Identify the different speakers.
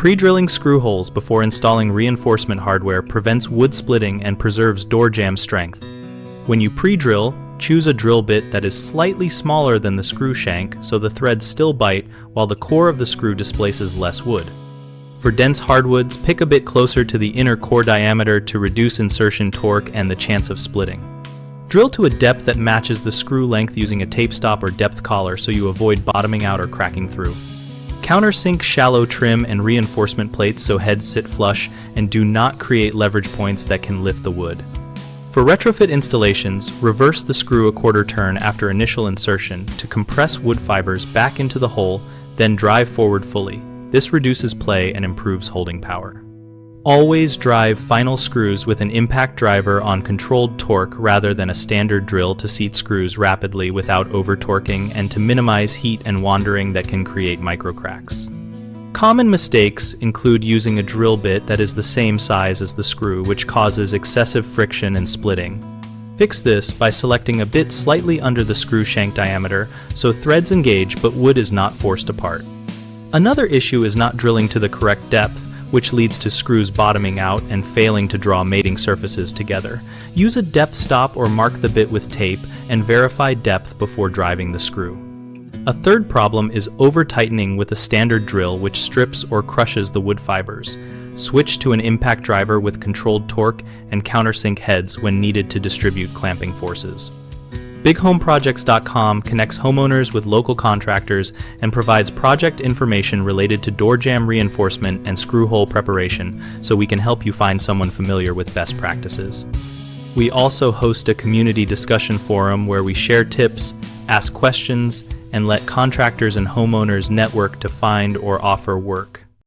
Speaker 1: Pre-drilling screw holes before installing reinforcement hardware prevents wood splitting and preserves door jamb strength. When you pre-drill, choose a drill bit that is slightly smaller than the screw shank so the threads still bite while the core of the screw displaces less wood. For dense hardwoods, pick a bit closer to the inner core diameter to reduce insertion torque and the chance of splitting. Drill to a depth that matches the screw length using a tape stop or depth collar so you avoid bottoming out or cracking through. Countersink shallow trim and reinforcement plates so heads sit flush and do not create leverage points that can lift the wood. For retrofit installations, reverse the screw a quarter turn after initial insertion to compress wood fibers back into the hole, then drive forward fully. This reduces play and improves holding power. Always drive final screws with an impact driver on controlled torque rather than a standard drill to seat screws rapidly without over-torquing and to minimize heat and wandering that can create microcracks. Common mistakes include using a drill bit that is the same size as the screw, which causes excessive friction and splitting. Fix this by selecting a bit slightly under the screw shank diameter so threads engage but wood is not forced apart. Another issue is not drilling to the correct depth, which leads to screws bottoming out and failing to draw mating surfaces together. Use a depth stop or mark the bit with tape and verify depth before driving the screw. A third problem is over-tightening with a standard drill which strips or crushes the wood fibers. Switch to an impact driver with controlled torque and countersink heads when needed to distribute clamping forces. BigHomeProjects.com connects homeowners with local contractors and provides project information related to door jamb reinforcement and screw hole preparation so we can help you find someone familiar with best practices. We also host a community discussion forum where we share tips, ask questions, and let contractors and homeowners network to find or offer work.